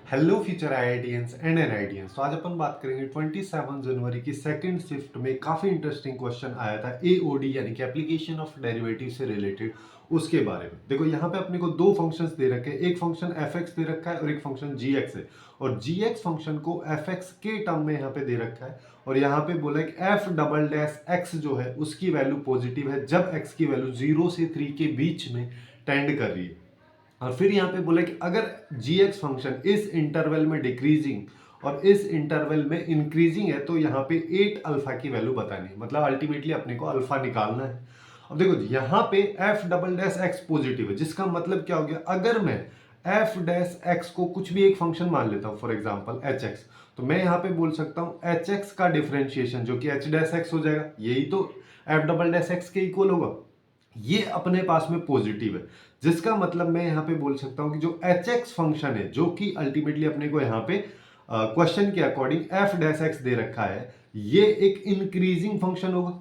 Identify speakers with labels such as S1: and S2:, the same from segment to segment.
S1: Hello future IITians and NITians. तो आज अपन बात करेंगे 27 जनवरी की सेकंड शिफ्ट में काफ़ी इंटरेस्टिंग क्वेश्चन आया था एओडी यानी कि एप्लीकेशन ऑफ डेरिवेटिव से रिलेटेड, उसके बारे में। देखो यहाँ पे अपने को दो फंक्शंस दे रखे हैं, एक फंक्शन fx दे रखा है और एक फंक्शन gx है। और gx फंक्शन को fx के टर्म में यहाँ पे दे रखा है और यहाँ पे बोला है कि f डबल डैश x जो है उसकी वैल्यू पॉजिटिव है जब x की वैल्यू 0 से 3 के बीच में टेंड कर रही है। और फिर यहाँ पे बोला कि अगर gx फंक्शन इस इंटरवल में डिक्रीजिंग और इस इंटरवल में इंक्रीजिंग है तो यहाँ पे 8 अल्फा की वैल्यू बतानी है, मतलब अल्टीमेटली अपने को अल्फा निकालना है। अब देखो यहाँ पे f double dash x positive है, जिसका मतलब क्या हो गया, अगर मैं f डैश एक्स को कुछ भी एक फंक्शन मान लेता हूँ, फॉर एग्जाम्पल hx, तो मैं यहाँ पे बोल सकता हूँ hx का डिफरेंशिएशन जो कि h डैश एक्स हो जाएगा, यही तो f डबल डैश एक्स के इक्वल होगा, ये अपने पास में पॉजिटिव है। जिसका मतलब मैं यहाँ पे बोल सकता हूँ कि जो hx फंक्शन है जो कि अल्टीमेटली अपने को यहाँ पे क्वेश्चन के अकॉर्डिंग f डैश एक्स दे रखा है, ये एक इंक्रीजिंग फंक्शन होगा।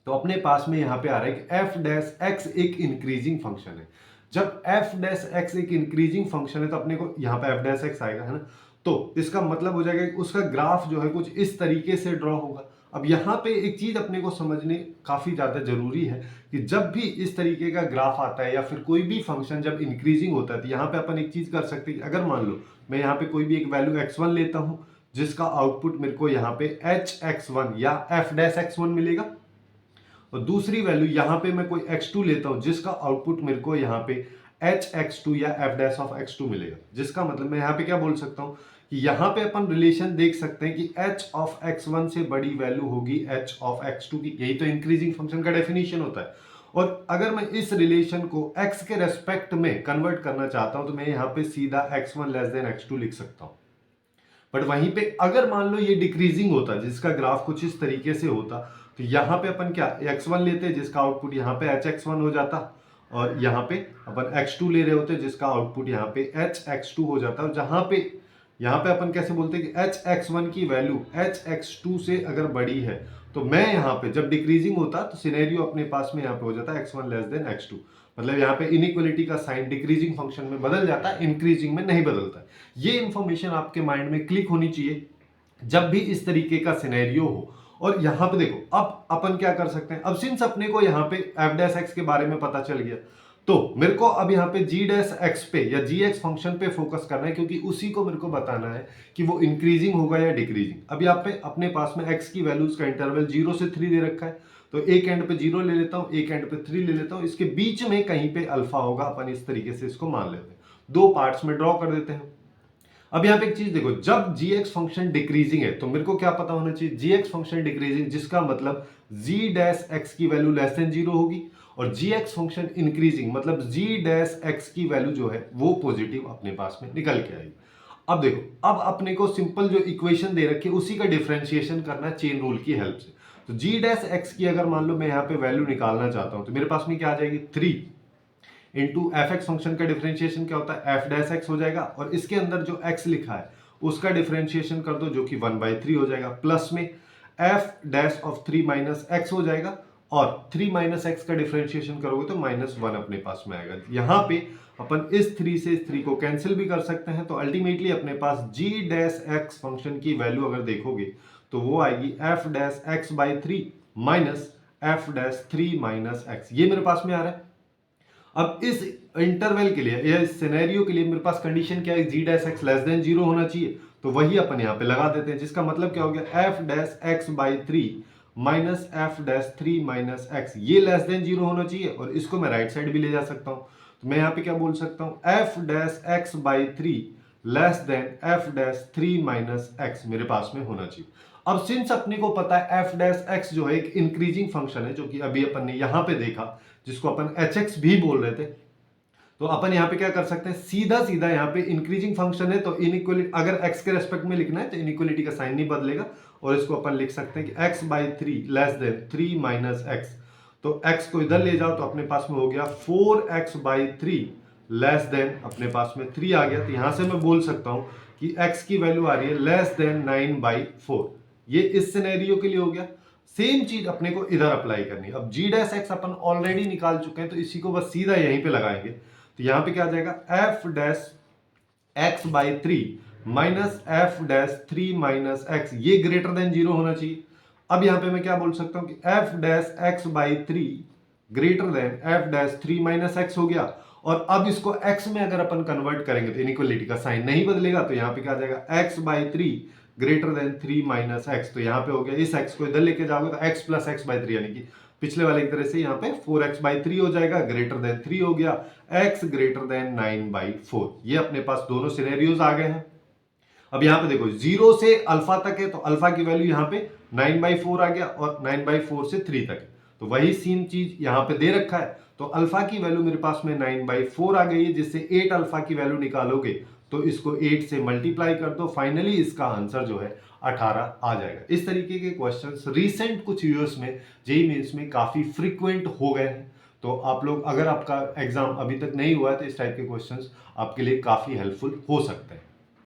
S1: तो अपने पास में यहाँ पे आ रहा है कि f डैश एक्स एक इंक्रीजिंग फंक्शन है। जब f डैश एक्स एक इंक्रीजिंग फंक्शन है तो अपने को यहाँ पे f डैश एक्स आएगा, है ना। तो इसका मतलब हो जाएगा कि उसका ग्राफ जो है कुछ इस तरीके से ड्रॉ होगा। अब यहाँ पे एक चीज अपने को समझने काफी ज्यादा जरूरी है कि जब भी इस तरीके का ग्राफ आता है या फिर कोई भी फंक्शन जब इंक्रीजिंग होता है तो यहाँ पे अपन एक चीज कर सकते हैं कि अगर मान लो मैं यहाँ पे कोई भी एक वैल्यू x1 लेता हूँ जिसका आउटपुट मेरे को यहाँ पे hx1 या f डैश x1 मिलेगा, और दूसरी वैल्यू यहाँ पे मैं कोई x2 लेता हूँ जिसका आउटपुट मेरे को यहाँ पे hx2 या f डैश ऑफ x2 मिलेगा। जिसका मतलब मैं यहाँ पे क्या बोल सकता हूँ कि यहाँ पे अपन रिलेशन देख सकते हैं कि h ऑफ x1 से बड़ी वैल्यू होगी h ऑफ x2 की, यही तो इंक्रीजिंग फंक्शन का डेफिनेशन होता है। और अगर मैं इस रिलेशन को x के रेस्पेक्ट में कन्वर्ट करना चाहता हूं तो मैं यहाँ पे सीधा x1 लेस देन x2 लिख सकता हूं। बट वहीं पे अगर मान लो ये डिक्रीजिंग होता जिसका ग्राफ कुछ इस तरीके से होता तो यहाँ पे अपन क्या x1 लेते जिसका आउटपुट यहाँ पे hx1 हो जाता, और यहाँ पे अपन x2 ले रहे होते जिसका आउटपुट यहाँ पे hx2 हो जाता, और जहां पे यहाँ पे अपन कैसे बोलते हैं कि hx1 की वैल्यू hx2 से अगर बड़ी है तो मैं यहाँ पे जब डिक्रीजिंग होता तो सिनेरियो अपने पास में यहाँ पे हो जाता है x1 लेस देन x2, मतलब यहाँ पे इनइक्वलिटी का साइन डिक्रीजिंग फंक्शन में बदल जाता है, इंक्रीजिंग में नहीं बदलता। ये इंफॉर्मेशन आपके माइंड में क्लिक होनी चाहिए जब भी इस तरीके का सिनेरियो हो। और यहाँ पे देखो अब अपन क्या कर सकते हैं, अब सिंस अपने को यहाँ पे f डैश एक्स के बारे में पता चल गया तो मेरे को अब यहाँ पे g डैश एक्स पे या gx फंक्शन पे फोकस करना है, क्योंकि उसी को मेरे को बताना है कि वो इंक्रीजिंग होगा या डिक्रीजिंग। अब यहाँ पे अपने पास में x की वैल्यूज का इंटरवल 0 से 3 दे रखा है, तो एक एंड पे 0 ले लेता हूँ, एक एंड पे 3 ले लेता हूँ, इसके बीच में कहीं पे अल्फा होगा, अपन इस तरीके से इसको मान लेते हैं, दो पार्ट्स में ड्रॉ कर देते हैं। अब यहाँ पे एक चीज देखो, जब gx फंक्शन डिक्रीजिंग है तो मेरे को क्या पता होना चाहिए, gx फंक्शन डिक्रीजिंग जिसका मतलब g डैश x की वैल्यू लेस देन 0 होगी, और gx फंक्शन इंक्रीजिंग मतलब g डैश x की वैल्यू जो है वो पॉजिटिव अपने पास में निकल के आएगी। अब देखो अब अपने को सिंपल जो इक्वेशन दे रखी है उसी का डिफरेंशिएशन करना चेन रूल की हेल्प से। तो g डैश x की अगर मान लो मैं यहाँ पे वैल्यू निकालना चाहता हूँ तो मेरे पास में क्या आ जाएगी 3 इंटू एफ एक्स फंक्शन का डिफरेंशिएशन क्या होता है एफ डैश एक्स हो जाएगा, और इसके अंदर जो एक्स लिखा है उसका डिफरेंशिएशन कर दो जो कि 1/3 हो जाएगा, प्लस में F dash of 3 minus x हो जाएगा, और 3 माइनस एक्स का डिफरेंशिएशन करोगे तो -1 अपने पास में आएगा। यहाँ पे अपन इस 3 से इस 3 को कैंसिल भी कर सकते हैं, तो अल्टीमेटली अपने पास g डैश एक्स फंक्शन की वैल्यू अगर देखोगे तो वो आएगी F dash x by 3 minus F dash 3 minus x, ये मेरे पास में आ रहा है। अब इस इंटरवल के लिए या इस सिनेरियो के लिए मेरे पास कंडीशन क्या है, g dash x less than 0 होना चाहिए, तो वही अपन यहाँ पे लगा देते हैं, जिसका मतलब क्या हो गया f dash x by 3 minus F dash 3 minus x, ये लेस देन 0 होना चाहिए, और इसको मैं राइट साइड भी ले जा सकता हूँ। तो मैं यहाँ पे क्या बोल सकता हूँ f dash x by 3 less than F dash 3 minus x मेरे पास में होना चाहिए। अब सिंस अपने को पता है f डैश एक्स जो है एक इंक्रीजिंग फंक्शन है, जो कि अभी अपन ने यहाँ पे देखा जिसको अपन hx भी बोल रहे थे, तो अपन यहाँ पे क्या कर सकते हैं, सीधा सीधा यहाँ पे इंक्रीजिंग फंक्शन है तो इनइक्वलिटी अगर x के रेस्पेक्ट में लिखना है तो इनइक्वलिटी का साइन नहीं बदलेगा, और इसको अपन लिख सकते हैं कि x by 3 less than 3 minus x, तो x को इधर ले जाओ तो अपने पास में हो गया 4x बाई 3 लेस देन अपने पास में 3 आ गया। तो यहां से मैं बोल सकता हूं कि x की वैल्यू आ रही है लेस देन 9/4, ये इस सिनेरियो के लिए हो गया। सेम चीज अपने को इधर अप्लाई करनी है। अब g dash x upon already निकाल चुके हैं तो इसी को बस सीधा यहीं पे लगाएंगे, तो यहां पे क्या आ जाएगा f dash x by 3 minus F dash 3 minus x, ये ग्रेटर देन 0 होना चाहिए। अब यहां पे मैं क्या बोल सकता हूं कि F dash x by 3 greater than F dash 3 minus x हो गया। और अब इसको x में अगर अपन कन्वर्ट करेंगे तो इनइक्वालिटी का साइन नहीं बदलेगा, तो यहाँ पे क्या आ जाएगा x by 3 greater than 3 minus x. तो यहाँ पे हो गया, इस x को इधर लेके जाओगे तो x प्लस एक्स बाई 3, यानी कि पिछले वाले की तरह से यहाँ पे 4x बाई 3 हो जाएगा, ग्रेटर देन 3 हो गया, x ग्रेटर देन 9 बाई 4। ये अपने पास दोनों सिनेरियोज आ गए हैं। अब यहाँ पे देखो 0 से अल्फा तक है तो अल्फा की वैल्यू यहाँ पे 9/4 आ गया और 9/4 से 3 तक है, तो वही सेम चीज यहाँ पे दे रखा है। तो अल्फा की वैल्यू मेरे पास में 9/4 आ गई है, जिससे 8 अल्फा की वैल्यू निकालोगे तो इसको 8 से मल्टीप्लाई कर दो, फाइनली इसका आंसर जो है 18 आ जाएगा। इस तरीके के क्वेश्चंस रिसेंट कुछ ईयर्स में जेईई मेंस में काफी फ्रीक्वेंट हो गए हैं। तो आप लोग, अगर आपका एग्जाम अभी तक नहीं हुआ है तो इस टाइप के क्वेश्चंस आपके लिए काफी हेल्पफुल हो सकते हैं।